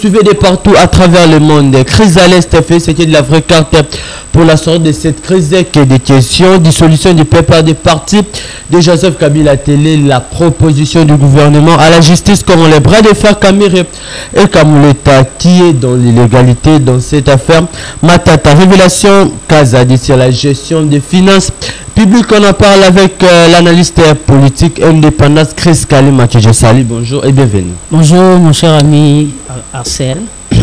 Suivez de partout à travers le monde. Crise à l'Est fait ce qui est de la vraie carte pour la sortie de cette crise qui est des questions. Dissolution du peuple des partis de Joseph Kabila télé, la proposition du gouvernement à la justice comme les bras de fer Kamire et Kamuleta qui est dans l'illégalité dans cette affaire. Matata, révélation Kazadi sur la gestion des finances publiques. On en parle avec l'analyste politique indépendant Chris Kalima Kijosali. Bonjour et bienvenue. Bonjour mon cher ami Arcel.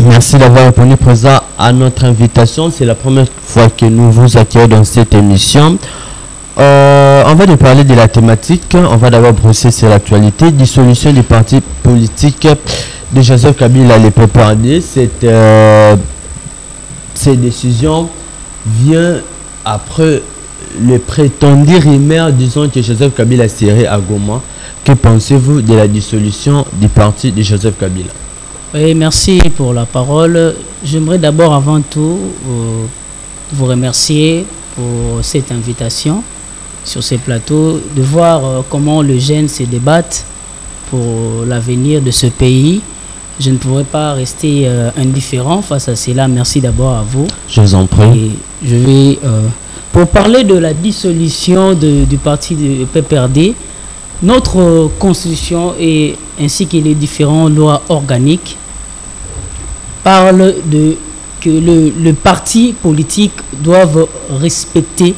Merci d'avoir répondu présent à notre invitation. C'est la première fois que nous vous accueillons dans cette émission. On va nous parler de la thématique. On va d'abord brosser sur l'actualité. Dissolution du parti politique de Joseph Kabila, les PPRD. Cette décision vient après le prétendu rumeur disant que Joseph Kabila serait à Goma. Que pensez-vous de la dissolution du parti de Joseph Kabila? Oui, merci pour la parole. J'aimerais d'abord avant tout vous remercier pour cette invitation sur ces plateaux, de voir comment les jeunes se débattent pour l'avenir de ce pays. Je ne pourrais pas rester indifférent face à cela. Merci d'abord à vous. Je vous en prie. Et je vais, pour parler de la dissolution du parti de PPRD, notre constitution et ainsi que les différentes lois organiques parlent de que le parti politique doivent respecter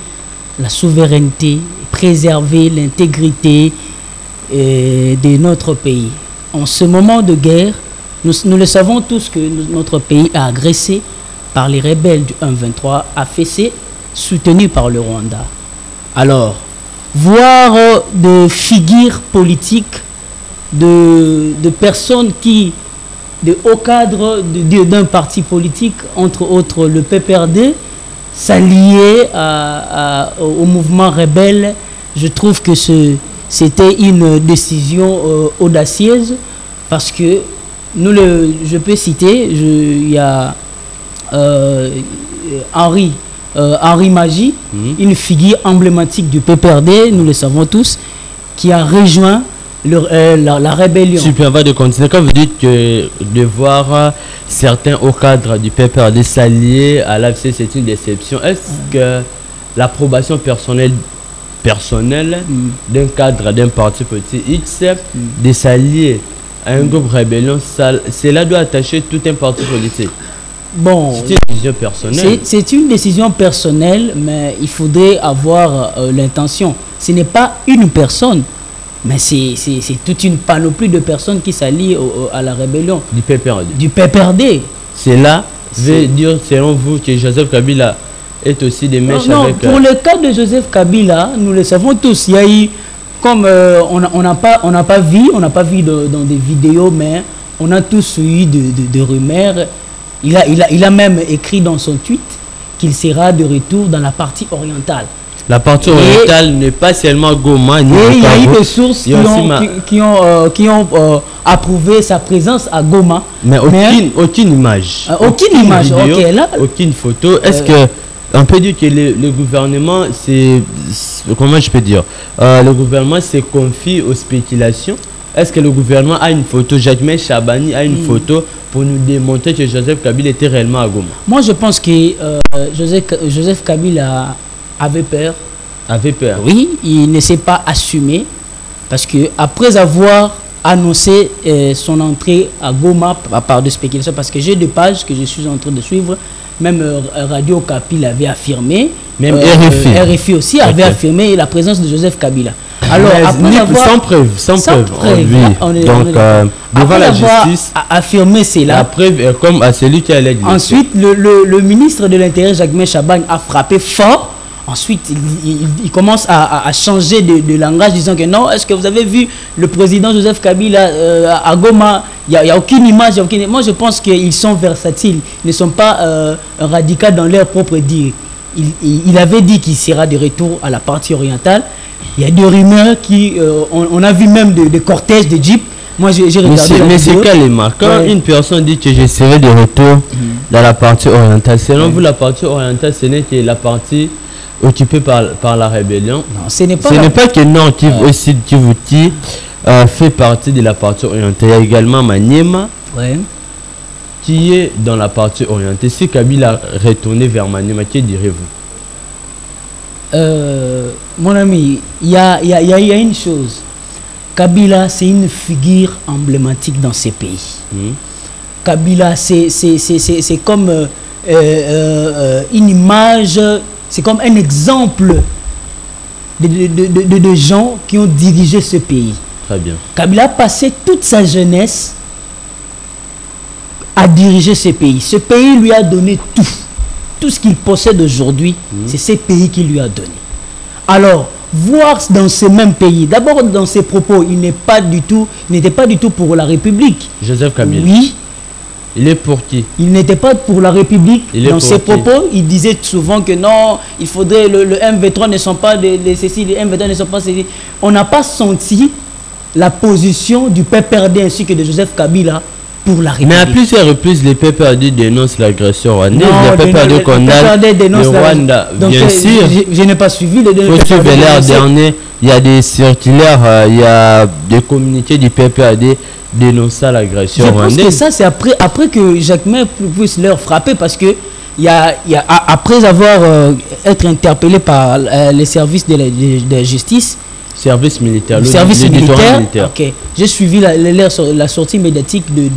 la souveraineté, préserver l'intégrité de notre pays. En ce moment de guerre, nous le savons tous que notre pays est agressé par les rebelles du 1-23 AFC, soutenus par le Rwanda. Alors, voir des figures politiques, de personnes qui, de hauts cadres d'un parti politique, entre autres le PPRD, s'allier au mouvement rebelle, je trouve que c'était une décision audacieuse parce que je peux citer, il y a Henri Magie, une figure emblématique du PPRD, nous le savons tous, qui a rejoint la rébellion. Super, va de continuer. Quand vous dites que de voir certains hauts cadres du PPRD s'allier à l'AFC, c'est une déception. Est-ce que l'approbation personnelle d'un cadre d'un parti politique X de s'allier à un groupe rébellion, cela doit attacher tout un parti politique? Bon, c'est une décision personnelle. C'est une décision personnelle, mais il faudrait avoir l'intention. Ce n'est pas une personne, mais c'est toute une panoplie de personnes qui s'allient à la rébellion. Du PPRD. Cela veut dire, selon vous, que Joseph Kabila est aussi des mèches avec... Pour le cas de Joseph Kabila, nous le savons tous, il y a eu, comme on n'a pas vu dans des vidéos, mais on a tous eu de rumeurs. Il a même écrit dans son tweet qu'il sera de retour dans la partie orientale. La partie orientale n'est pas seulement Goma. Et il y a eu des sources qui ont approuvé sa présence à Goma. Mais aucune image. Aucune image, vidéo, ok. Là, aucune photo. Est-ce que on peut dire que le gouvernement, c'est... Comment je peux dire? Le gouvernement se confie aux spéculations. Est-ce que le gouvernement a une photo? Jacques Chabani a une photo pour nous démontrer que Joseph Kabila était réellement à Goma? Moi, je pense que Joseph Kabila avait peur. Oui, il ne s'est pas assumé parce que après avoir annoncé son entrée à Goma par des spéculations, parce que j'ai des pages que je suis en train de suivre, même Radio Okapi l'avait affirmé, même RFI aussi avait affirmé la présence de Joseph Kabila. Alors, sans preuve. Donc, devant la justice, affirmer cela. La preuve est comme à celui qui allait dire. Ensuite, le ministre de l'Intérieur, Jacques Chaban, a frappé fort. Ensuite, il commence à changer de langage, disant que non, est-ce que vous avez vu le président Joseph Kabila à Goma? Il n'y a aucune image. Moi, je pense qu'ils sont versatiles. Ils ne sont pas radicaux dans leur propre dire. Il avait dit qu'il sera de retour à la partie orientale. Il y a des rumeurs on a vu même des cortèges de jeeps. Moi, j'ai regardé. Mais c'est Kalima. Quand une personne dit que je serai de retour dans la partie orientale, selon vous, la partie orientale, ce n'est que la partie occupée par la rébellion? Non, ce n'est pas que Nord Kivu fait partie de la partie orientale. Il y a également Maniema. qui est dans la partie orientée. Si Kabila retourné vers Maniema, que direz-vous? Mon ami, il y a une chose. Kabila, c'est une figure emblématique dans ces pays. Kabila, c'est comme une image, c'est comme un exemple de gens qui ont dirigé ce pays. Très bien. Kabila a passé toute sa jeunesse à diriger ce pays. Ce pays lui a donné tout. Tout ce qu'il possède aujourd'hui, c'est ce pays qui lui a donné. Alors, voir dans ce même pays, d'abord dans ses propos, il n'était pas du tout pour la République. Joseph Kabila. Oui. Il est pour qui? Il n'était pas pour la République. Dans ses propos, il disait souvent que non, il faudrait, le M23 ne sont pas de ceci, les M23 ne sont pas ceci. On n'a pas senti la position du PPRD ainsi que de Joseph Kabila pour la République. Mais à plusieurs reprises, les PPRD dénoncent l'agression rwandaise. Les PPRD condamnent le Rwanda. Donc, bien sûr. Je n'ai pas suivi les deux. Faut suivre l'heure dernier. Il y a des circulaires, il y a des communiqués du PPRD dénonçant l'agression rwandaise. Je pense que ça, c'est après que Jacquemin puisse leur frapper parce que après avoir été interpellé par les services de la justice, service militaire. Le service militaire. Okay. J'ai suivi la sortie médiatique de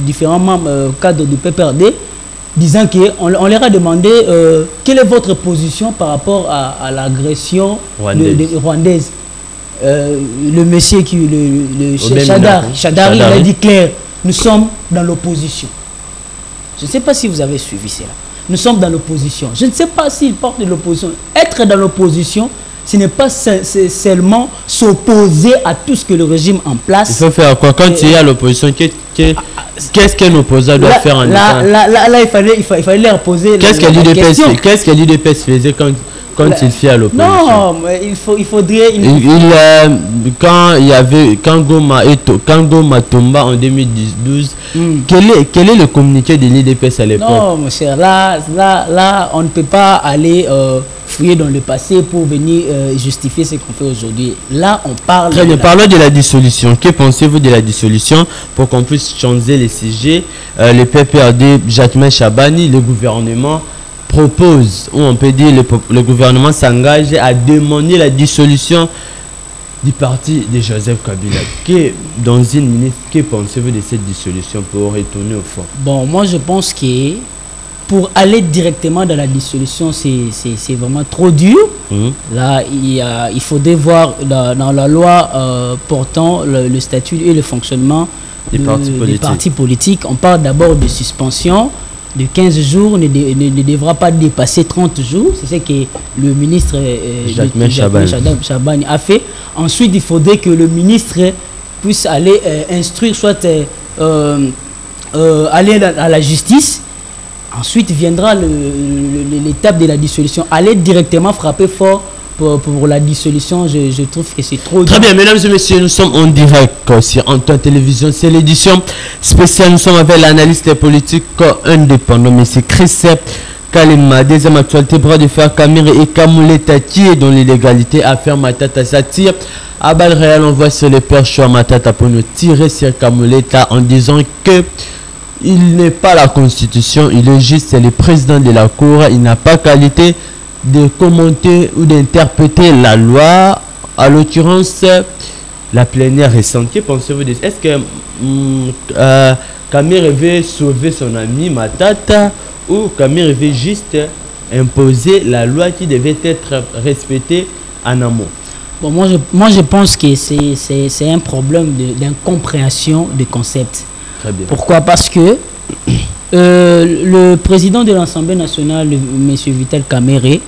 différents membres cadres du PPRD disant qu'on leur a demandé quelle est votre position par rapport à l'agression rwandaise. Le monsieur qui le Chadar, il a dit clair, nous sommes dans l'opposition. Je ne sais pas si vous avez suivi cela. Nous sommes dans l'opposition. Je ne sais pas s'il porte de l'opposition. Être dans l'opposition, ce n'est pas seulement s'opposer à tout ce que le régime en place. Il faut faire quoi? Quand il y a l'opposition, qu'est-ce qu'un opposant doit faire en là, il fallait leur poser qu'est-ce que l'UDPS faisait quand il fait à l'opposition? Non, mais il faudrait... Quand Goma tomba en 2012, quel est le communiqué de l'UDPS à l'époque? Non, mon cher, là, on ne peut pas aller fouiller dans le passé pour venir justifier ce qu'on fait aujourd'hui. Là, on parle... Très bien, parlons de la dissolution. Que pensez-vous de la dissolution pour qu'on puisse changer les sujets? Le PPRD, Jacquemin Chabani, le gouvernement propose, ou on peut dire le gouvernement s'engage à demander la dissolution du parti de Joseph Kabila. Dans une minute, que pensez-vous de cette dissolution pour retourner au fond? Bon, moi je pense que pour aller directement dans la dissolution, c'est vraiment trop dur. Là, il faudrait voir dans la loi portant le statut et le fonctionnement des partis politiques. On parle d'abord de suspension de 15 jours, ne devra pas dépasser 30 jours. C'est ce que le ministre Jacquemin Chabani a fait. Ensuite, il faudrait que le ministre puisse aller instruire, soit aller à la justice. Ensuite viendra l'étape de la dissolution. Aller directement frapper fort pour la dissolution, je trouve que c'est trop... Très bien, mesdames et messieurs, nous sommes en direct sur Antoine Télévision. C'est l'édition spéciale. Nous sommes avec l'analyste politique indépendant, M. Chris Kalema. Deuxième actualité, bras de fer Kamere et Kamuleta qui est dans l'illégalité. Affaire Matata s'attire à balles réelles. On voit sur le perche à Matata pour nous tirer sur Kamuleta en disant que il n'est pas la Constitution, il est juste le président de la Cour. Il n'a pas qualité de commenter ou d'interpréter la loi, à l'occurrence la plénière récente. Que pensez-vous de ça? Est-ce que Kamere veut sauver son ami Matata ou Kamere veut juste imposer la loi qui devait être respectée en amont? Bon, moi je pense que c'est un problème d'incompréhension de concept. Très bien. Pourquoi? Parce que le président de l'Assemblée nationale, M. Vital Kamerhe,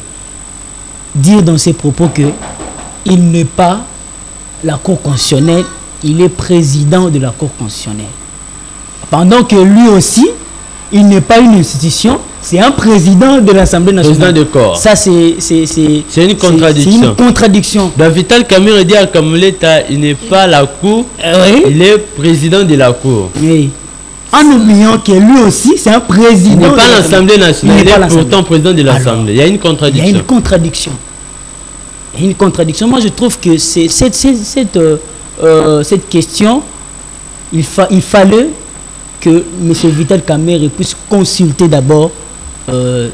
dit dans ses propos que il n'est pas la Cour constitutionnelle, il est président de la Cour constitutionnelle. Pendant que lui aussi, il n'est pas une institution, c'est un président de l'Assemblée nationale. Président de corps. Ça, c'est une contradiction. C'est une contradiction. Vital Kamerhe dit à Kamuleta, il n'est pas la Cour, il est président de la Cour. Oui. En oubliant que lui aussi, c'est un président. Il n'est pas l'Assemblée nationale, il est pourtant président de l'Assemblée. Il y a une contradiction. Il y a une contradiction. Il y a une contradiction. Moi, je trouve que cette question, il fallait que M. Vital Kamerhe puisse consulter d'abord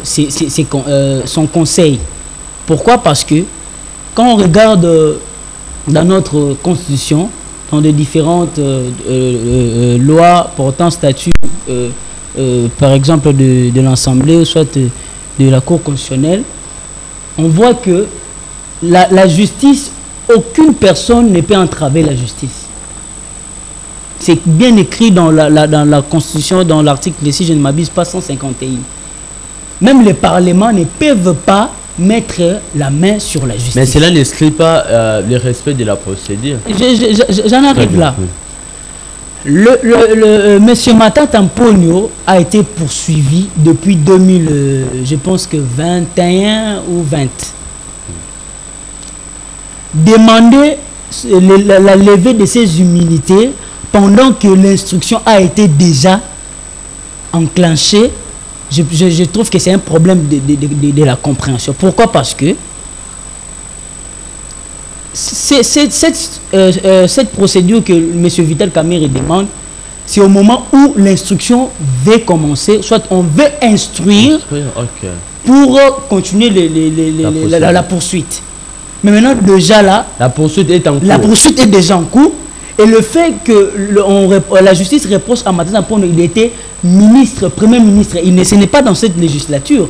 son conseil. Pourquoi? Parce que quand on regarde dans notre constitution, dans les différentes lois portant statut, par exemple de l'Assemblée, soit de la Cour constitutionnelle, on voit que la justice, aucune personne ne peut entraver la justice. C'est bien écrit dans la Constitution, dans l'article, si je ne m'abuse pas, 151. Même les parlements ne peuvent pas mettre la main sur la justice. Mais cela n'exclut pas le respect de la procédure. J'en arrive là. Monsieur Matata Mponyo a été poursuivi depuis 2000, je pense que 21 ou 20. Demander la levée de ses immunités pendant que l'instruction a été déjà enclenchée, je trouve que c'est un problème de la compréhension. Pourquoi? Parce que cette procédure que M. Vital Kamerhe demande, c'est au moment où l'instruction veut commencer, soit on veut instruire pour continuer la poursuite. Mais maintenant, déjà là, la poursuite est en cours. La poursuite est déjà en cours. Et le fait que la justice reproche à Matata Mponyo, il était ministre, premier ministre. Ce n'est pas dans cette législature.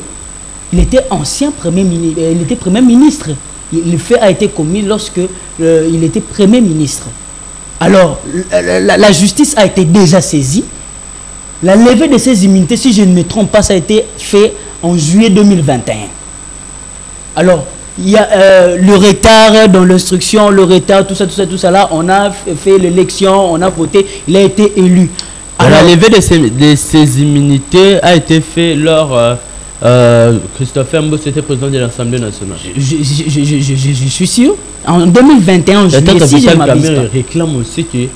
Il était ancien premier ministre. Il était premier ministre. Le fait a été commis lorsque il était premier ministre. Alors, la justice a été déjà saisie. La levée de ces immunités, si je ne me trompe pas, ça a été fait en juillet 2021. Alors, il y a le retard dans l'instruction, le retard, tout ça là, on a fait l'élection, on a voté, il a été élu. Alors, la levée de ces immunités a été faite lors Christopher Mbos était président de l'Assemblée nationale. Je suis sûr. En 2021, si je m'abuse pas. Réclame aussi que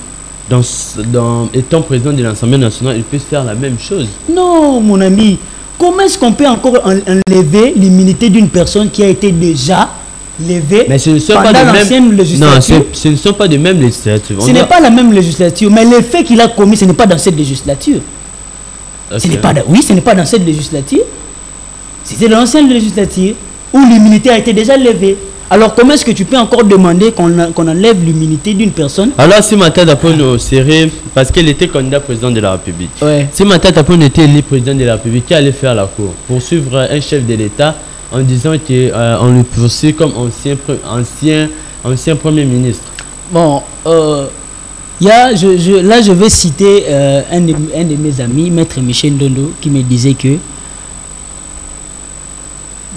étant président de l'Assemblée nationale, il puisse faire la même chose. Non, mon ami. Comment est-ce qu'on peut encore enlever l'immunité d'une personne qui a été déjà levée pendant l'ancienne législature? Non, ce ne sont pas de même législature. Ce n'est pas la même législature, mais le fait qu'il a commis, ce n'est pas dans cette législature. Okay. Ce n'est pas dans cette législature. C'était dans l'ancienne législature où l'immunité a été déjà levée. Alors comment est-ce que tu peux encore demander qu'on enlève l'immunité d'une personne? Alors si Matata Mponyo serait, parce qu'elle était candidat président de la République, si Matata Mponyo était élu président de la République, qui allait faire la cour? Poursuivre un chef de l'État en disant qu'on le poursuit comme ancien premier ministre. Bon, là je vais citer un de mes amis, Maître Michel Ndondo, qui me disait que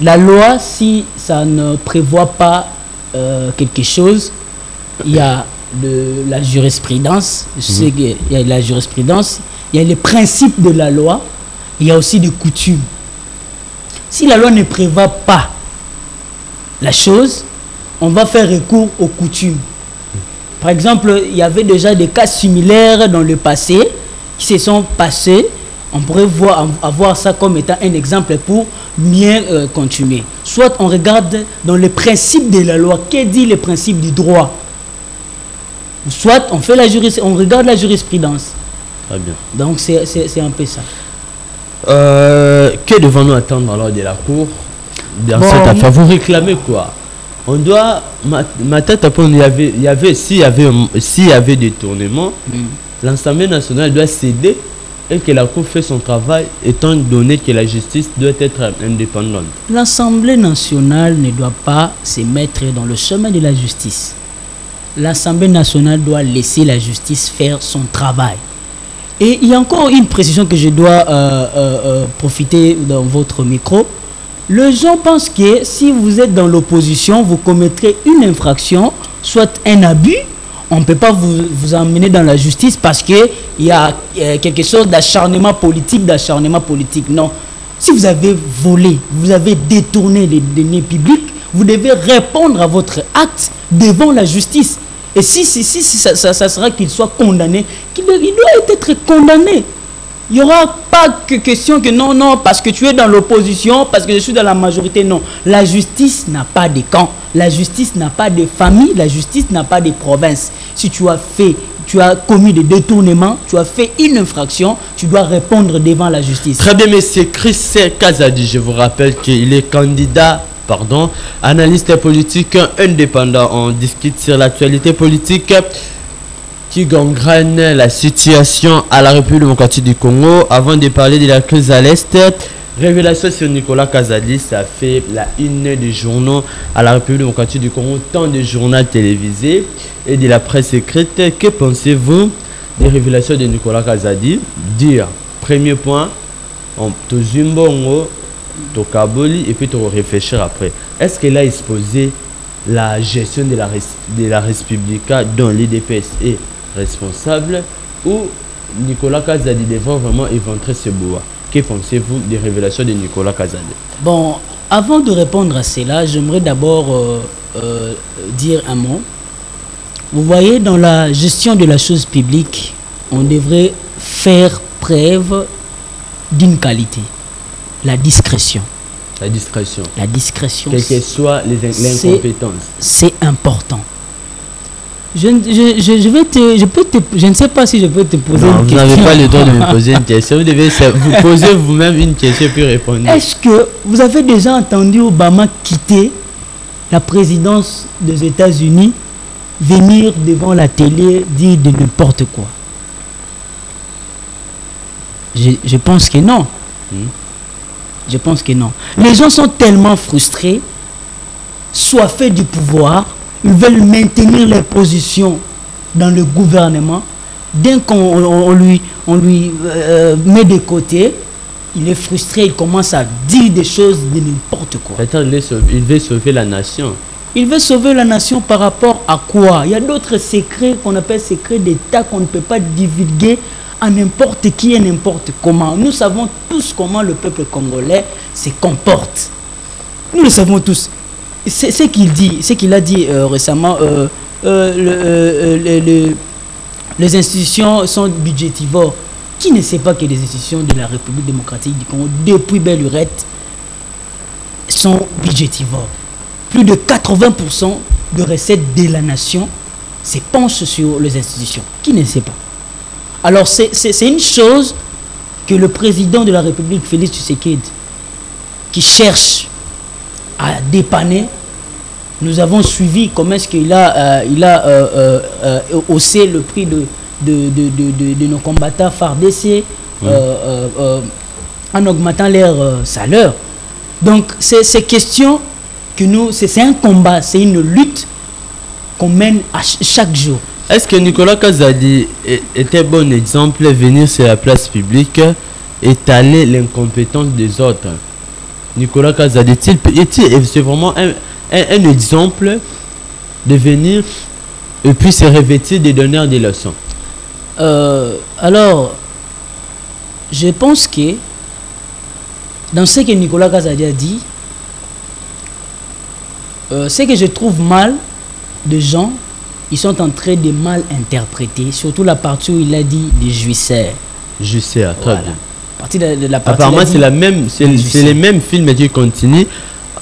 la loi, si ça ne prévoit pas quelque chose, il y a la jurisprudence, il y a la jurisprudence, il y a les principes de la loi, il y a aussi des coutumes. Si la loi ne prévoit pas la chose, on va faire recours aux coutumes. Par exemple, il y avait déjà des cas similaires dans le passé qui se sont passés. On pourrait avoir ça comme étant un exemple pour mieux continuer. Soit on regarde dans les principes de la loi, qu'est dit les principes du droit. Soit on regarde la jurisprudence. Très bien. Donc c'est un peu ça. Que devons-nous attendre alors de la Cour dans cette affaire? Vous réclamez quoi? On doit... Matata Mponyo, s'il y avait détournement, l'Assemblée nationale doit céder et que la Cour fait son travail, étant donné que la justice doit être indépendante. L'Assemblée nationale ne doit pas se mettre dans le chemin de la justice. L'Assemblée nationale doit laisser la justice faire son travail. Et il y a encore une précision que je dois profiter dans votre micro. Les gens pensent que si vous êtes dans l'opposition, vous commettrez une infraction, soit un abus. On ne peut pas vous emmener dans la justice parce qu'il y a quelque chose d'acharnement politique, Non. Si vous avez volé, vous avez détourné les deniers publics, vous devez répondre à votre acte devant la justice. Et si ça sera qu'il soit condamné, il doit être condamné. Il n'y aura pas que question que non, parce que tu es dans l'opposition, parce que je suis dans la majorité. Non, la justice n'a pas de camp, la justice n'a pas de famille, la justice n'a pas de province. Si tu tu as commis des détournements, tu as fait une infraction, tu dois répondre devant la justice. Très bien, mais c'est Chris Kazadi, je vous rappelle qu'il est candidat, analyste politique indépendant. On discute sur l'actualité politique qui gangrène la situation à la République démocratique du Congo. Avant de parler de la crise à l'Est, révélation sur Nicolas Kazadi, ça fait la une des journaux à la République démocratique du Congo, tant de journaux télévisés et de la presse écrite. Que pensez-vous des révélations de Nicolas Kazadi? Dire, premier point, to Zimbongo, to Kaboli, et puis to réfléchir après. Est-ce qu'il a exposé la gestion de la Respublica dont l'IDPS est responsable, ou Nicolas Kazadi devrait vraiment éventrer ce bois? Que pensez-vous des révélations de Nicolas Kazadi? Bon, avant de répondre à cela, j'aimerais d'abord dire un mot. Vous voyez, dans la gestion de la chose publique, on devrait faire preuve d'une qualité, la discrétion. La discrétion. La discrétion. Quelles que soient les incompétences. C'est important. Je ne sais pas si je peux te poser une question. Vous n'avez pas le droit de me poser une question. Vous devez vous poser vous-même une question puis répondre. Est-ce que vous avez déjà entendu Obama quitter la présidence des États-Unis, venir devant la télé dire de n'importe quoi? Je pense que non. Je pense que non. Les gens sont tellement frustrés, soifés du pouvoir. Ils veulent maintenir les positions dans le gouvernement. Dès qu'on lui met de côté, il est frustré, il commence à dire des choses de n'importe quoi. Il veut sauver la nation. Il veut sauver la nation par rapport à quoi? Il y a d'autres secrets qu'on appelle secrets d'État qu'on ne peut pas divulguer à n'importe qui et n'importe comment. Nous savons tous comment le peuple congolais se comporte. Nous le savons tous. C'est ce qu'il dit, ce qu'il a dit récemment. Les institutions sont budgétivores. Qui ne sait pas que les institutions de la République démocratique du Congo, depuis Belle Lurette, sont budgétivores? Plus de 80% de recettes de la nation se penchent sur les institutions. Qui ne sait pas? Alors c'est une chose que le président de la République, Félix Tshisekedi, qui cherche à dépanner. Nous avons suivi comment est-ce qu'il a haussé le prix de nos combattants FARDC en augmentant leur salaire. Donc c'est question que c'est un combat, c'est une lutte qu'on mène à chaque jour. Est-ce que Nicolas Kazadi était un bon exemple, venir sur la place publique, étaler l'incompétence des autres? Nicolas Kazadi, c'est vraiment un exemple de venir et puis se revêtir des donneurs des leçons. Alors, je pense que dans ce que Nicolas Kazadi a dit, ce que je trouve mal de gens, ils sont en train de mal interpréter, surtout la partie où il a dit des jouisseurs. Jouisseurs, très bien. Apparemment, c'est les mêmes films qui continuent.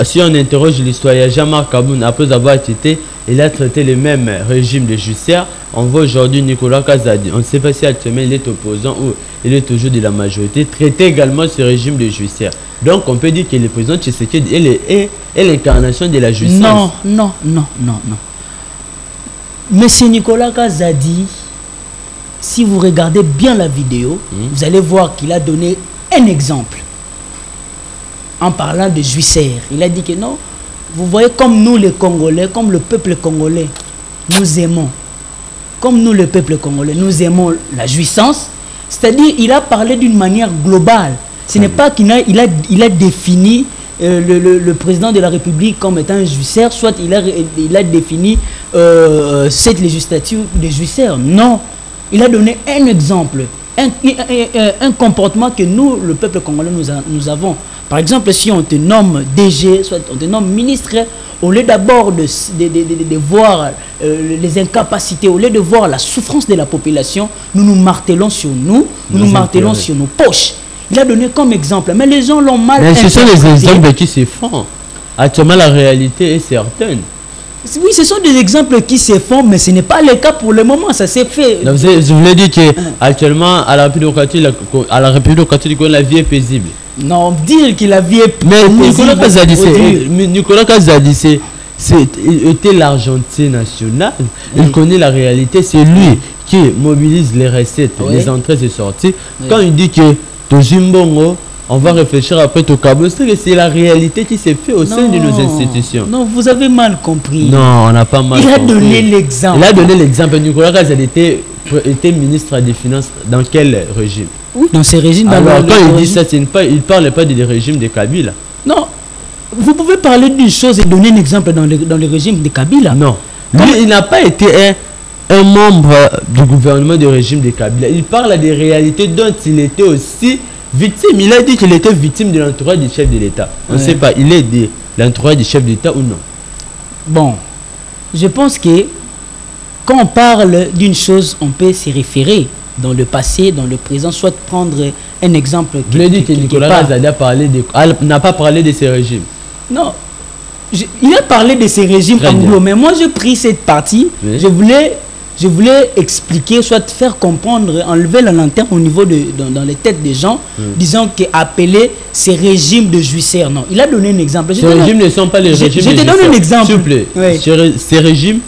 Si on interroge l'historien Jean-Marc Kaboun, après avoir été, il a traité le même régime de jouisseurs. On voit aujourd'hui Nicolas Kazadi. On ne sait pas si actuellement il est opposant ou il est toujours de la majorité. Traiter également ce régime de jouisseurs. Donc on peut dire que le président Tshisekedi est l'incarnation de la justice. Non. Monsieur Nicolas Kazadi, si vous regardez bien la vidéo, vous allez voir qu'il a donné un exemple. En parlant de jouisseurs, il a dit que non, vous voyez comme nous les Congolais, comme le peuple congolais, nous aimons. Comme nous le peuple congolais, nous aimons la jouissance. C'est-à-dire, il a parlé d'une manière globale. Ce n'est pas qu'il a défini le président de la République comme étant un jouisseur, soit il a défini cette législature de jouisseurs. Non, il a donné un exemple, un comportement que nous, le peuple congolais, nous avons. Par exemple, si on te nomme DG, soit on te nomme ministre, au lieu d'abord de voir les incapacités, au lieu de voir la souffrance de la population, nous nous martelons sur nous martelons sur nos poches. Il a donné comme exemple, mais les gens l'ont mal interprété. Mais ce sont les exemples qui se font. Actuellement, la réalité est certaine. Oui, ce sont des exemples qui se font, mais ce n'est pas le cas pour le moment. Ça s'est fait. Donc, je voulais dire qu'actuellement, à la République démocratique du Congo, la vie est paisible. Non, dire qu'il a vie est mais paisible. Nicolas Kazadi, il était l'Argentine nationale. Il connaît la réalité. C'est lui qui mobilise les recettes, les entrées et sorties. Quand il dit que Tojimbongo, on va réfléchir après au Cabo, c'est la réalité qui s'est faite au sein de nos institutions. Non, vous avez mal compris. Non, on n'a pas mal compris. Il a donné l'exemple. Il a donné l'exemple. Nicolas Kazadi était ministre des Finances dans quel régime? Oui, dans ces régimes. Alors, quand il dit ça, il ne parle pas du régime de Kabila. Non. Vous pouvez parler d'une chose et donner un exemple dans le régime de Kabila. Non. Lui, il n'a pas été un membre du gouvernement du régime de Kabila. Il parle des réalités dont il était aussi victime. Il a dit qu'il était victime de l'entourage du chef de l'État. On ne sait pas, il est de l'entourage du chef de l'État ou non? Bon, je pense que quand on parle d'une chose, on peut se référer dans le passé, dans le présent, soit prendre un exemple. Vous l'avez dit que Nicolas Kazadi n'a pas parlé de ces régimes. Non, il a parlé de ces régimes anglo, mais moi j'ai pris cette partie, je voulais expliquer, soit faire comprendre, enlever la lanterne au niveau dans les têtes des gens, disant qu'appeler ces régimes de jouisseurs. Non, il a donné un exemple. Ces régimes ne sont pas les régimes de jouisseurs. Je te donne un exemple. S'il vous plaît, ces régimes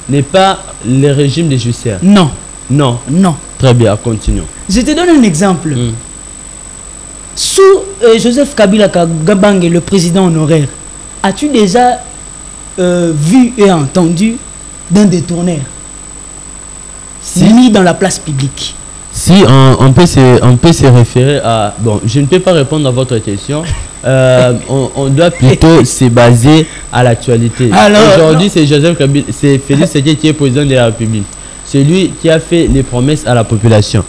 n'est pas les régimes de jouisseurs. Non. Non. Non. Très bien, continuons. Je te donne un exemple. Sous Joseph Kabila Kabange, le président honoraire, as-tu déjà vu et entendu d'un détourneur mis dans la place publique? Si, on peut se référer à... Bon, je ne peux pas répondre à votre question. On doit plutôt se baser à l'actualité. Aujourd'hui, c'est Joseph Kabila, c'est Félix Tshisekedi qui est président de la République. C'est lui qui a fait les promesses à la population.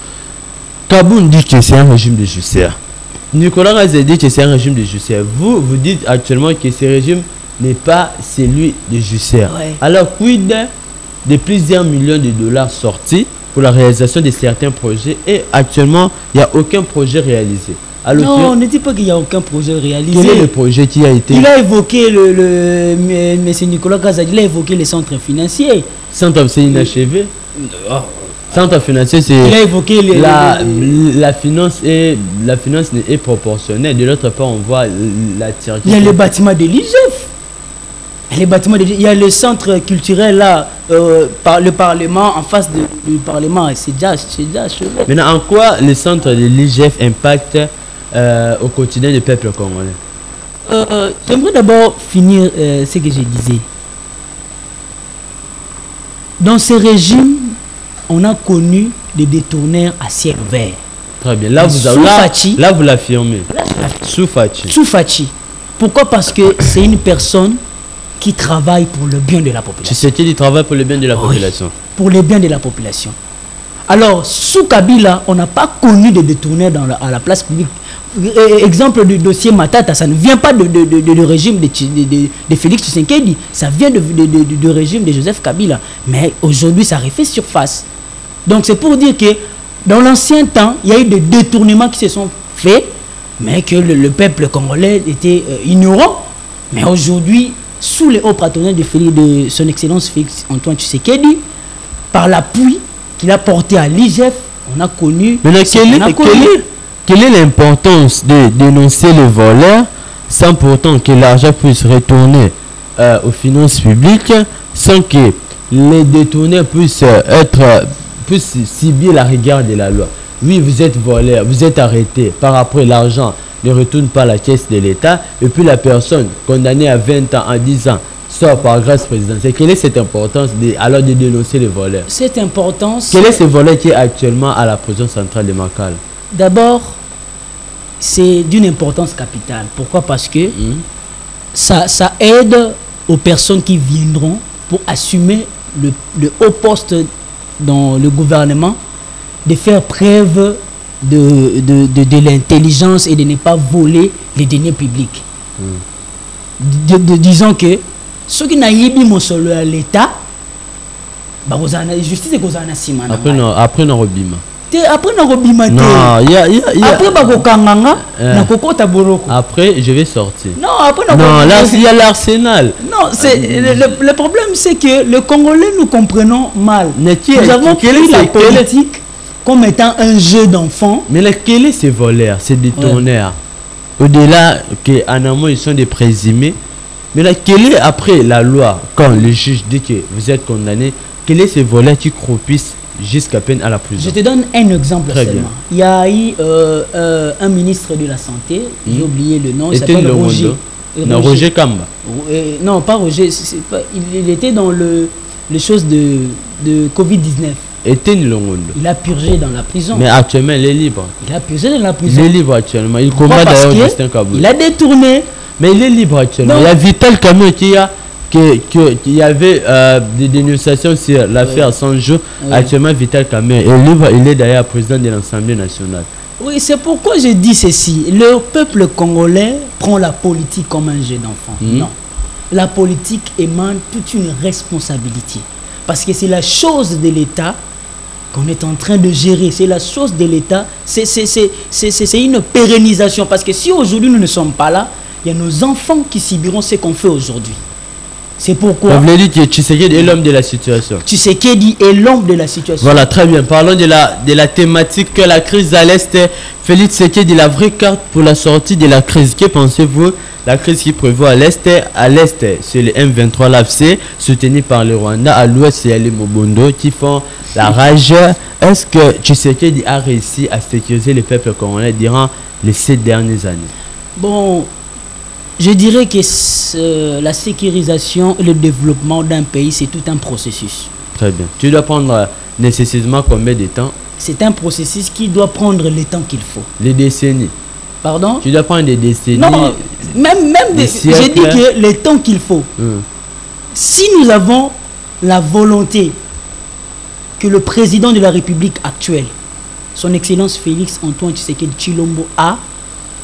Kaboun dit que c'est un régime de jouisseurs. Nicolas Kazadi dit que c'est un régime de jouisseurs. Vous dites actuellement que ce régime n'est pas celui de jouisseurs. Alors, quid de plusieurs millions de dollars sortis pour la réalisation de certains projets et actuellement, il n'y a aucun projet réalisé. Alors, non, on ne dit pas qu'il n'y a aucun projet réalisé. Quel est le projet qui a été... Il a évoqué M. Nicolas Kazadi, il a évoqué les centres financiers. Centre, c'est inachevé. Centre financier, c'est... Il a évoqué la finance est proportionnelle. De l'autre part, on voit la tirage. Il y a le bâtiment de l'IGF. Il y a le centre culturel là, par le Parlement, en face du Parlement. C'est déjà achevé. Maintenant, en quoi le centre de l'IGF impacte au quotidien du peuple congolais? J'aimerais d'abord finir ce que je disais. Dans ces régimes, on a connu des détourneurs à ciel ouvert. Très bien. Là, vous l'affirmez. Sous-Fachi. Pourquoi? Parce que c'est une personne qui travaille pour le bien de la population. C'est qui travaille pour le bien de la population. Pour le bien de la population. Alors, sous Kabila, on n'a pas connu de détourneurs à la place publique. Exemple du dossier Matata, ça ne vient pas du régime de Félix Tshisekedi, ça vient du régime de Joseph Kabila. Mais aujourd'hui, ça refait surface. Donc c'est pour dire que dans l'ancien temps, il y a eu des détournements qui se sont faits, mais que le peuple congolais était ignorant. Mais aujourd'hui, sous les hauts patronats de son Excellence Félix Antoine Tshisekedi, par l'appui qu'il a porté à l'IGF, on a connu... Mais quelle est l'importance de dénoncer les voleurs sans pourtant que l'argent puisse retourner aux finances publiques, sans que les détournés puissent cibler la rigueur de la loi? Oui, vous êtes voleur, vous êtes arrêté. Par après, l'argent ne retourne pas à la caisse de l'État. Et puis la personne condamnée à 20 ans, à 10 ans, sort par grâce présidentielle. Quelle est cette importance de dénoncer les voleurs? Cette importance... Quel est ce voleur qui est actuellement à la prison centrale de Makala? D'abord, c'est d'une importance capitale. Pourquoi? Parce que ça aide aux personnes qui viendront pour assumer le haut poste dans le gouvernement, de faire preuve de l'intelligence et de ne pas voler les deniers publics. Disons que ceux qui n'ont pas l'État, la justice est après non rebima. Après, on a Non, il y a... Après, je vais sortir. Non, après, non, là, il y a l'Arsenal. Non, le problème, c'est que le Congolais, nous comprenons mal. Nous avons pris la politique comme étant un jeu d'enfant. Mais quel est ces voleurs, ces détourneurs? Au-delà qu'en amont, ils sont des présumés. Mais là, quel est après la loi, quand le juge dit que vous êtes condamné, quel est ces voleurs qui croupissent jusqu'à peine à la prison? Je te donne un exemple Très seulement. bien. Il y a eu un ministre de la Santé, j'ai oublié le nom, il s'appelle Roger. Non, Roger Kamba. Non, pas Roger, il était dans les choses de Covid-19. Étienne Longondo. Il a purgé dans la prison. Mais actuellement, il est libre. Il a purgé dans la prison. Il est libre actuellement. Il combat d'ailleurs Justin Kaboul. Il a détourné. Mais il est libre actuellement. Non. Il y a Vital Kamerhe qui y avait des dénonciations sur l'affaire Sanjo. Actuellement, Vital Kamerhe est libre. Il est d'ailleurs président de l'Assemblée nationale. Oui, c'est pourquoi je dis ceci. Le peuple congolais prend la politique comme un jeu d'enfant. Non. La politique émane toute une responsabilité. Parce que c'est la chose de l'État qu'on est en train de gérer. C'est la chose de l'État. C'est une pérennisation. Parce que si aujourd'hui nous ne sommes pas là, il y a nos enfants qui subiront ce qu'on fait aujourd'hui. C'est pourquoi... Vous voulez dire que Tshisekedi est l'homme de la situation. Tshisekedi est l'homme de la situation. Voilà, très bien. Parlons de la thématique que la crise à l'Est. Félix Tshisekedi, la vraie carte pour la sortie de la crise. Que pensez-vous? La crise qui prévoit à l'Est, c'est le M23 l'AFC, soutenu par le Rwanda. À l'Ouest, c'est les Mobondo qui font la rage. Est-ce que Tshisekedi a réussi à sécuriser le peuple congolais durant les 7 dernières années? Bon, je dirais que la sécurisation et le développement d'un pays, c'est tout un processus. Très bien. Tu dois prendre nécessairement combien de temps? C'est un processus qui doit prendre le temps qu'il faut. Les décennies. Pardon? Tu dois prendre des décennies. Non, même j'ai dit que le temps qu'il faut. Si nous avons la volonté que le président de la République actuelle, son Excellence Félix Antoine Tshisekedi Tshilombo a,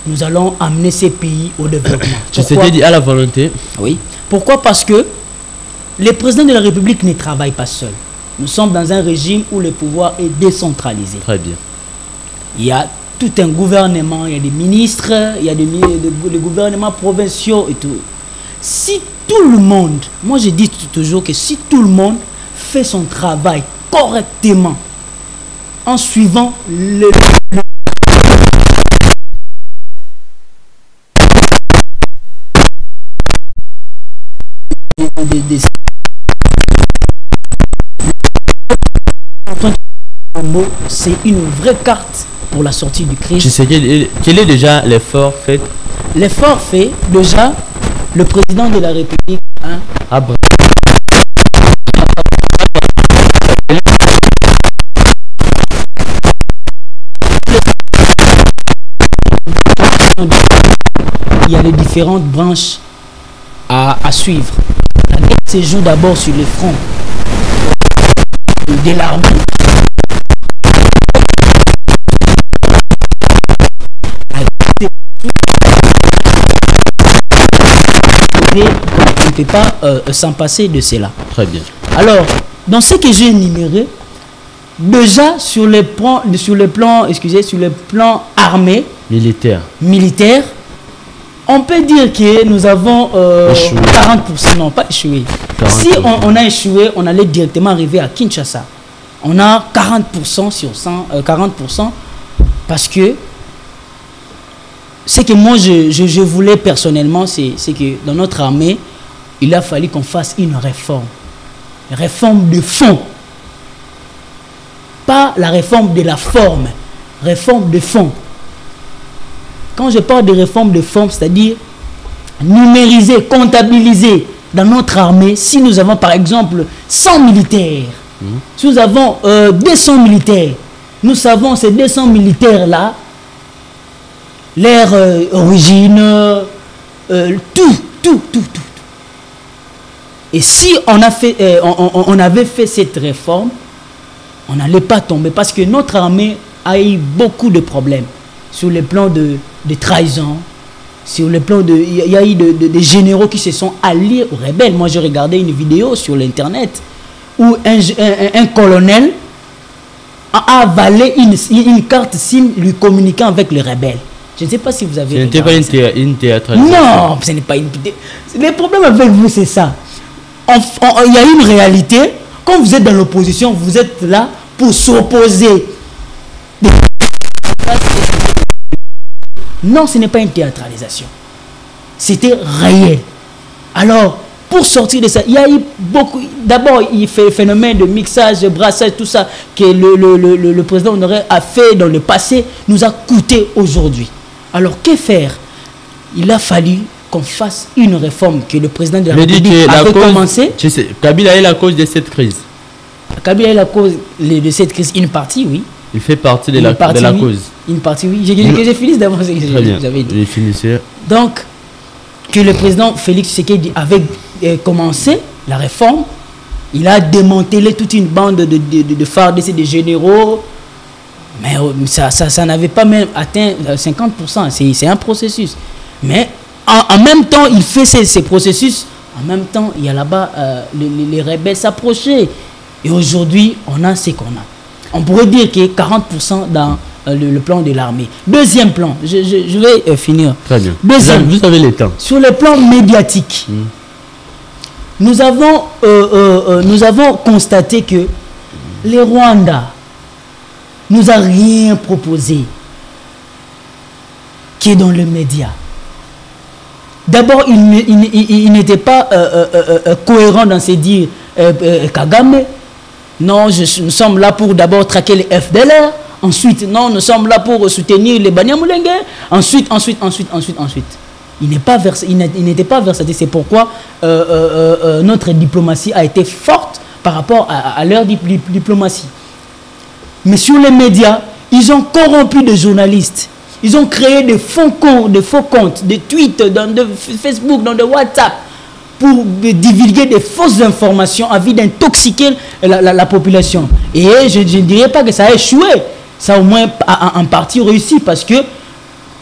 nous allons amener ces pays au développement. Tshisekedi a la volonté. Oui. Pourquoi? Parce que le président de la République ne travaille pas seul. Nous sommes dans un régime où le pouvoir est décentralisé. Très bien. Il y a tout un gouvernement, il y a des ministres, il y a des gouvernements provinciaux et tout. Si tout le monde, moi je dis toujours que si tout le monde fait son travail correctement, en suivant le c'est une vraie carte pour la sortie du crise. Tu sais quel est déjà l'effort fait? L'effort fait, déjà, le président de la République il y a les différentes branches à suivre. La guerre se joue d'abord sur les fronts de l'armée. On ne peut pas s'en passer de cela. Très bien. Alors, dans ce que j'ai énuméré, déjà sur le plan armé, militaire, on peut dire que nous avons 40%, non pas échoué. 40%. Si on a échoué, on allait directement arriver à Kinshasa. On a 40% sur 100, 40% parce que ce que moi je voulais personnellement, c'est que dans notre armée, il a fallu qu'on fasse une réforme de fond. Pas la réforme de la forme, réforme de fond. Quand je parle de réforme de forme, c'est-à-dire numériser, comptabiliser dans notre armée, si nous avons par exemple 100 militaires, si nous avons 200 militaires, nous savons ces 200 militaires-là, leur origine, tout. Et si on avait fait cette réforme, on n'allait pas tomber parce que notre armée a eu beaucoup de problèmes sur le plan de trahison, sur le plan il y a eu des généraux qui se sont alliés aux rebelles. Moi, j'ai regardé une vidéo sur l'internet où un colonel a avalé une carte SIM lui communiquant avec les rebelles. Je ne sais pas si vous avez... Ce n'était pas une théâtralisation. Non, ce n'est pas une... Le problème avec vous, c'est ça. Il y a une réalité. Quand vous êtes dans l'opposition, vous êtes là pour s'opposer. Non, ce n'est pas une théâtralisation. C'était réel. Alors, pour sortir de ça, il y a eu beaucoup... D'abord, il fait le phénomène de mixage, de brassage, tout ça que le président Honoré a fait dans le passé, nous a coûté aujourd'hui. Alors, que faire? Il a fallu qu'on fasse une réforme que le président de la République avait commencé. Kabila est la cause de cette crise. Kabila est la cause de cette crise. Une partie, oui. Il fait partie de la cause. Une partie, oui. J'ai fini d'avant ce que j'avais dit. Donc, que le président Félix Tshisekedi avait commencé la réforme, il a démantelé toute une bande de FARDC, de généraux, mais ça n'avait pas même atteint 50%. C'est un processus. Mais en même temps, il fait ces processus. En même temps, il y a là-bas les rebelles s'approchaient. Et aujourd'hui, on a ce qu'on a. On pourrait dire qu'il y a 40% dans le plan de l'armée. Deuxième plan, je vais finir. Très bien. Vous avez le temps. Sur le plan médiatique, nous avons constaté que les Rwandais nous a rien proposé qui est dans le média. D'abord, il n'était pas cohérent dans ses dires. Kagame, non, nous sommes là pour d'abord traquer les FDLR. Ensuite, non, nous sommes là pour soutenir les Banyamulenge. Ensuite. Il n'était pas versatile. C'est pourquoi notre diplomatie a été forte par rapport à leur diplomatie. Mais sur les médias, ils ont corrompu des journalistes. Ils ont créé des faux comptes, des tweets, dans de Facebook, dans de WhatsApp, pour divulguer des fausses informations à vue d'intoxiquer la population. Et je ne dirais pas que ça a échoué. Ça a au moins en partie réussi parce que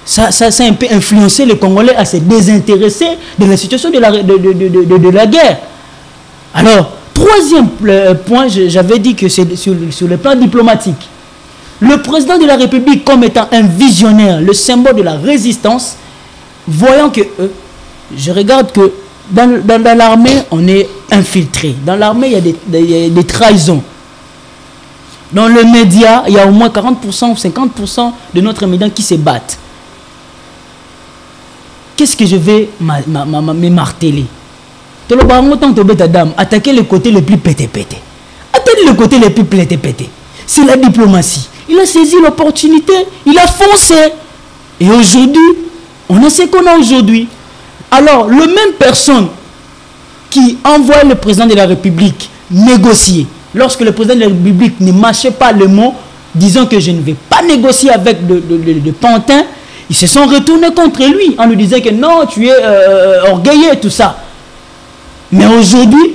ça a un peu influencé les Congolais à se désintéresser de la situation de la guerre. Alors, troisième point, j'avais dit que c'est sur le plan diplomatique. Le président de la République, comme étant un visionnaire, le symbole de la résistance, voyant que, je regarde que dans l'armée, on est infiltré. Dans l'armée, il y a des trahisons. Dans le média, il y a au moins 40% ou 50% de notre médias qui se battent. Qu'est-ce que je vais me marteler? Attaquer le côté le plus pété-pété. Attaquer le côté le plus pété-pété. C'est la diplomatie. Il a saisi l'opportunité, il a foncé. Et aujourd'hui, on a ce qu'on a aujourd'hui. Alors, le même personne qui envoie le président de la République négocier, lorsque le président de la République ne mâchait pas le mot, disant que je ne vais pas négocier avec le pantin, ils se sont retournés contre lui en lui disant que non, tu es orgueilleux, tout ça. Mais aujourd'hui,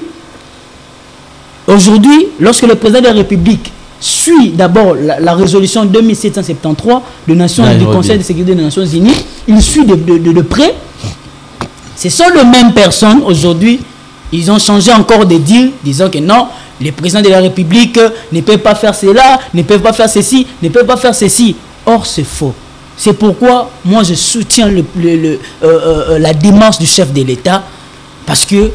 lorsque le président de la République suit d'abord la résolution 2773 du Conseil de sécurité des Nations Unies, il suit de près. Ce sont les mêmes personnes aujourd'hui, ils ont changé encore de dire, disant que non, les présidents de la République ne peuvent pas faire cela, ne peuvent pas faire ceci, ne peuvent pas faire ceci. Or, c'est faux. C'est pourquoi moi je soutiens la démarche du chef de l'État, parce que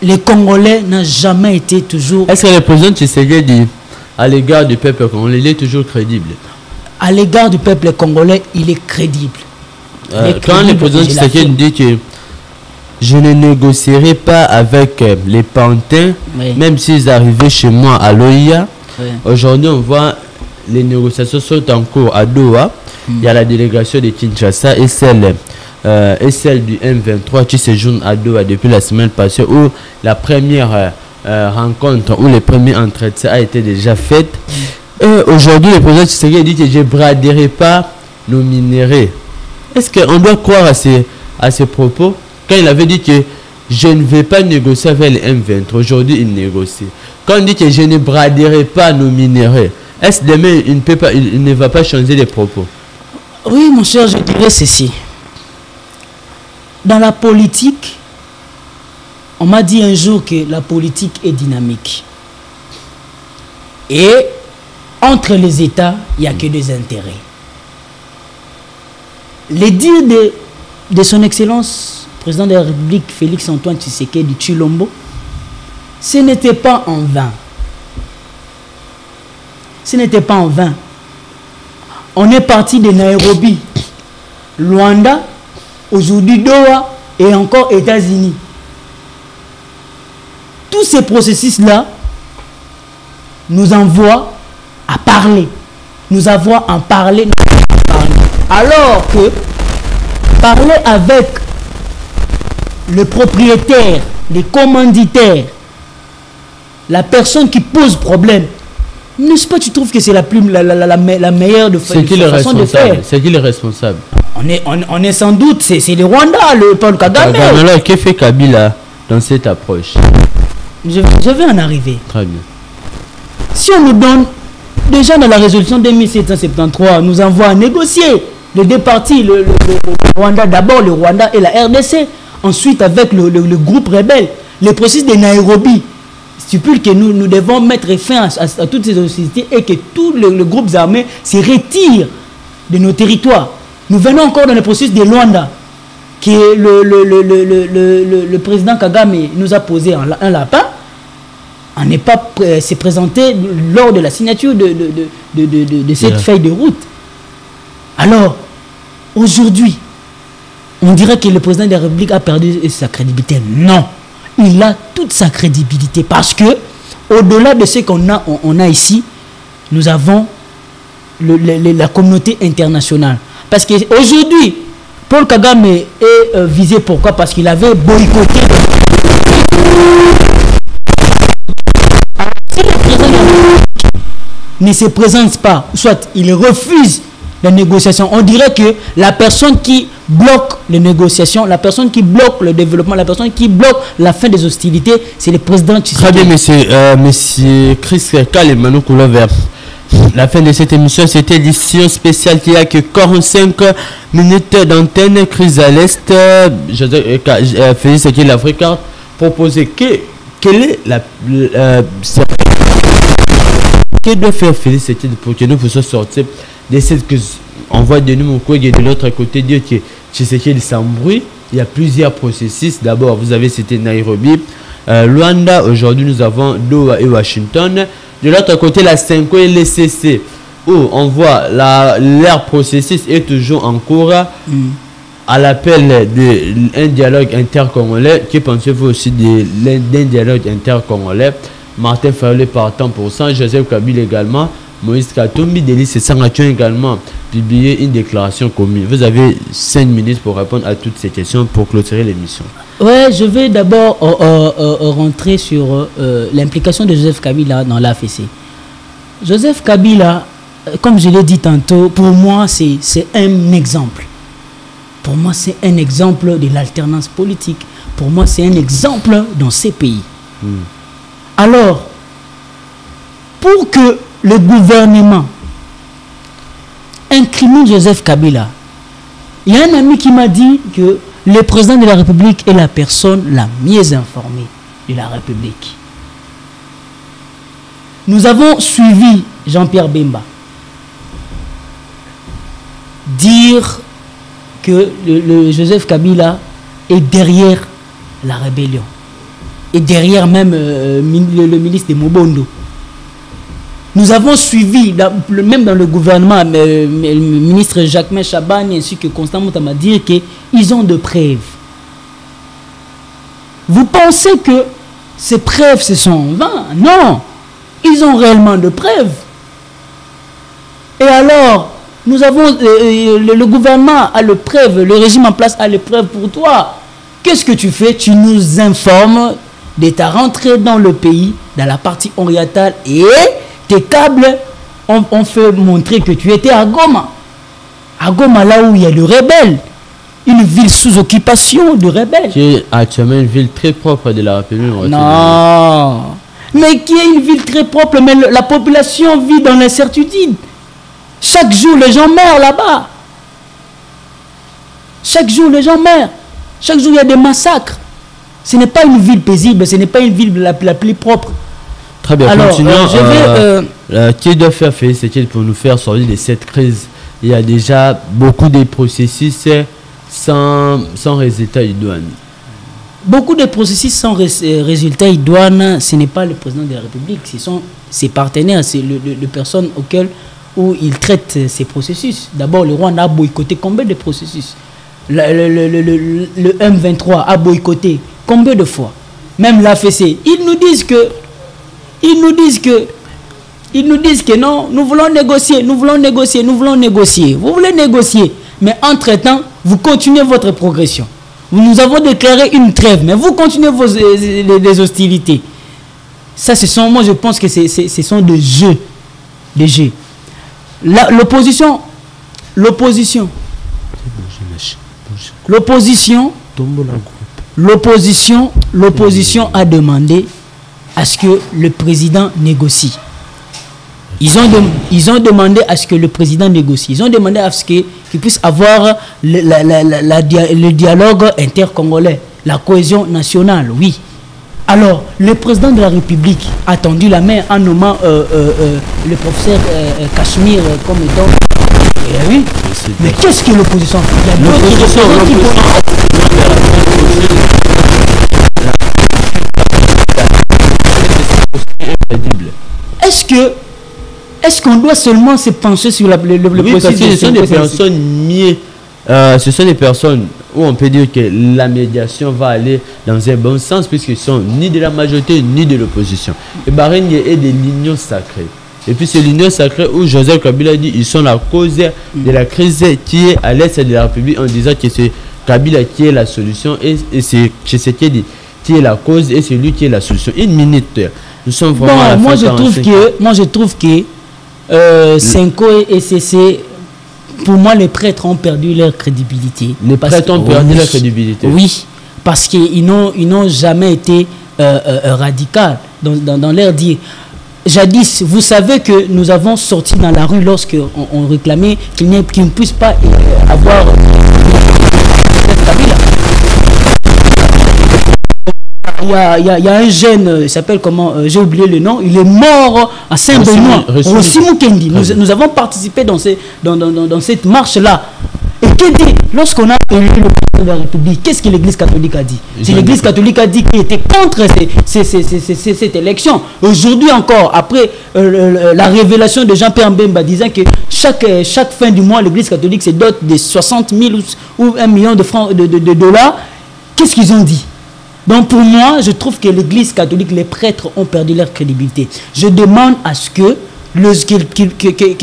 les Congolais n'ont jamais été toujours... Est-ce que le président Tshisekedi, à l'égard du peuple congolais, il est toujours crédible? À l'égard du peuple congolais, il est crédible. Quand le président Tshisekedi dit que je ne négocierai pas avec les pantins, oui, même s'ils arrivaient chez moi à l'OIA, oui, aujourd'hui on voit les négociations sont en cours à Doha. Il y a la délégation de Kinshasa et celle du M23 qui séjourne à Doha depuis la semaine passée, où la première rencontre, où le premier entretien a été déjà fait. Aujourd'hui, le président Tshisekedi dit que je ne braderai pas nos minéraux. Est-ce qu'on doit croire à ces propos? Quand il avait dit que je ne vais pas négocier avec le M23, aujourd'hui il négocie. Quand on dit que je ne braderai pas nos minéraux, est-ce demain il ne va pas changer les propos? Oui, mon cher, je dirais ceci. Dans la politique, on m'a dit un jour que la politique est dynamique. Et entre les États, il n'y a que des intérêts. Les dires de son Excellence, président de la République, Félix-Antoine Tshisekedi Tshilombo, ce n'était pas en vain. Ce n'était pas en vain. On est parti de Nairobi, Luanda, aujourd'hui Doha et encore États-Unis. Tous ces processus-là nous envoient à parler. Nous envoient à parler. Alors que parler avec le propriétaire, les commanditaires, la personne qui pose problème, n'est-ce pas, tu trouves que c'est la meilleure façon de faire? C'est qui le responsable? On est sans doute, c'est le Rwanda, le Paul Kagame. Alors, que fait Kabila dans cette approche? Je vais en arriver. Très bien. Si on nous donne, déjà dans la résolution 2773, nous envoie à négocier les deux parties, le Rwanda, d'abord le Rwanda et la RDC, ensuite avec le groupe rebelle, le processus de Nairobi stipule que nous devons mettre fin à toutes ces hostilités et que tous les groupes armés se retirent de nos territoires. Nous venons encore dans le processus de Luanda, qui est le président Kagame nous a posé un lapin. On n'est pas s'est présenté lors de la signature de cette feuille de route. Alors, aujourd'hui, on dirait que le président de la République a perdu sa crédibilité. Non, il a toute sa crédibilité parce que, au-delà de ce qu'on a ici, nous avons la communauté internationale. Parce qu'aujourd'hui, Paul Kagame est visé pourquoi? Parce qu'il avait boycotté. Si le président ne se présente pas, soit il refuse la négociation, on dirait que la personne qui bloque les négociations, la personne qui bloque le développement, la personne qui bloque la fin des hostilités, c'est le président Tshisekedi. Très bien, monsieur Chris Kalemano Koulover. La fin de cette émission, c'était l'édition spéciale qui a que 45 minutes d'antenne. Chris à l'Est, Félix qui est l'Africain, proposé quelle est que doit faire Félix pour que nous puissions sortir de cette que on voit de nous de l'autre côté dire que Tshisekedi s'embrouille. Il y a plusieurs processus. D'abord, vous avez cité Nairobi, Luanda. Aujourd'hui, nous avons Doha et Washington. De l'autre côté, la 5 et le CC, où on voit leur processus est toujours en cours. À l'appel d'un dialogue intercongolais. Que pensez-vous aussi d'un dialogue intercongolais? Martin Fayulu partant pour 100, Joseph Kabila également, Moïse Katumbi, Délice Sangation également publié une déclaration commune. Vous avez 5 minutes pour répondre à toutes ces questions pour clôturer l'émission. Ouais, je vais d'abord rentrer sur l'implication de Joseph Kabila dans l'AFC. Joseph Kabila, comme je l'ai dit tantôt, pour moi c'est un exemple. Pour moi c'est un exemple de l'alternance politique. Pour moi c'est un exemple dans ces pays. Alors, pour que le gouvernement incrimine Joseph Kabila, il y a un ami qui m'a dit que le président de la République est la personne la mieux informée de la République. Nous avons suivi Jean-Pierre Bemba dire que le Joseph Kabila est derrière la rébellion. Et derrière même le ministre de Mobondo. Nous avons suivi, même dans le gouvernement, le ministre Jacquemain Chabani ainsi que Constant Moutama dire qu'ils ont de preuves. Vous pensez que ces preuves se sont en vain? Non, ils ont réellement de preuves. Et alors, nous avons le gouvernement a le preuve, le régime en place a les preuves pour toi. Qu'est-ce que tu fais? Tu nous informes de ta rentrée dans le pays, dans la partie orientale, et tes câbles ont fait montrer que tu étais à Goma. À Goma, là où il y a le rebelle, une ville sous occupation de rebelles. Qui est actuellement une ville très propre de la République. Non, mais qui est une ville très propre, mais la population vit dans l'incertitude. Chaque jour, les gens meurent là-bas. Chaque jour, les gens meurent. Chaque jour, il y a des massacres. Ce n'est pas une ville paisible, ce n'est pas une ville la plus propre. Très bien, alors, continuons. Qui doit faire c'est pour nous faire sortir de cette crise? Il y a déjà beaucoup de processus sans résultat idoine. Beaucoup de processus sans résultat idoine, ce n'est pas le président de la République, ce sont ses partenaires, c'est les personnes auxquelles où il traite ces processus. D'abord, le Rwanda a boycotté combien de processus? Le M23 a boycotté combien de fois? Même l'AFC, ils nous disent que non, nous voulons négocier. Vous voulez négocier, mais entre-temps, vous continuez votre progression. Nous avons déclaré une trêve, mais vous continuez les hostilités. Ça, moi je pense que ce sont des jeux. L'opposition a demandé à ce que le président négocie. Ils ont demandé à ce que le président négocie. Ils ont demandé à ce qu'il puisse avoir le dialogue intercongolais, la cohésion nationale, oui. Alors, le président de la République a tendu la main en nommant le professeur Cachemire comme étant... oui. Mais qu'est-ce que l'opposition fait? Est-ce qu'on doit seulement se pencher sur le processus? Ce sont des personnes mieux. Ce sont des personnes où on peut dire que la médiation va aller dans un bon sens puisqu'ils sont ni de la majorité ni de l'opposition. Et Bahreïn est de l'union sacrée. Et puis c'est l'union sacrée où Joseph Kabila dit qu'ils sont la cause de la crise qui est à l'est de la République en disant que c'est Kabila qui est la solution et c'est Tshisekedi qui est la cause et c'est lui qui est la solution. Une minute. Nous sommes vraiment à la moi je trouve que Senko et CC, pour moi, les prêtres ont perdu leur crédibilité. Les prêtres ont perdu leur crédibilité. Oui, parce qu'ils n'ont jamais été radicaux dans leur dire. Jadis, vous savez que nous avons sorti dans la rue lorsque on réclamait qu'il ne puisse pas avoir il y a un jeune, il s'appelle comment, j'ai oublié le nom, il est mort à Saint-Benoît, Rossi Mukendi. Nous avons participé dans cette marche-là. Et que dit, lorsqu'on a élu le président de la République, qu'est-ce que l'Église catholique a dit? C'est l'Église catholique a dit qu'il était contre cette élection. Aujourd'hui encore, après la révélation de Jean-Pierre Mbemba disant que chaque fin du mois, l'Église catholique se dote de 60 000 ou 1 million de francs de dollars, qu'est-ce qu'ils ont dit? Donc pour moi, je trouve que l'Église catholique, les prêtres ont perdu leur crédibilité. Je demande à ce que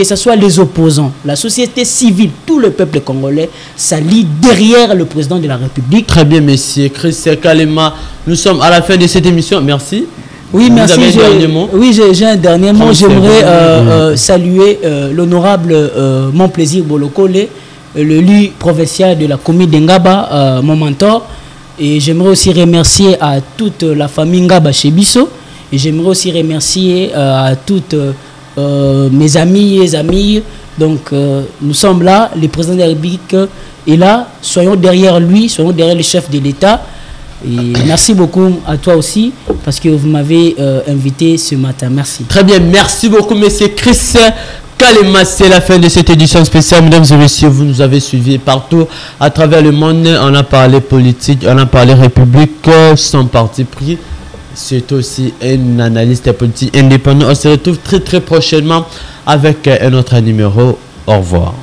ce soit les opposants, la société civile, tout le peuple congolais s'allie derrière le président de la République. Très bien, monsieur Christian Kalema. Nous sommes à la fin de cette émission. Merci. Oui, merci. Vous avez un dernier mot? Oui, j'ai un dernier mot. J'aimerais saluer l'honorable Mon Plaisir Bolokole, le lui provincial de la commune d'Engaba, mon mentor. Et j'aimerais aussi remercier à toute la famille Ngaba chez Bisso. Et j'aimerais aussi remercier à toutes mes amis et amis. Donc nous sommes là, le président de la République est là. Soyons derrière lui, soyons derrière le chef de l'État. Et merci beaucoup à toi aussi parce que vous m'avez invité ce matin. Merci. Très bien, merci beaucoup monsieur Christian Kalema. C'est la fin de cette édition spéciale. Mesdames et messieurs, vous nous avez suivis partout à travers le monde. On a parlé politique, on a parlé république sans parti pris. C'est aussi un analyste politique indépendant. On se retrouve très prochainement avec un autre numéro. Au revoir.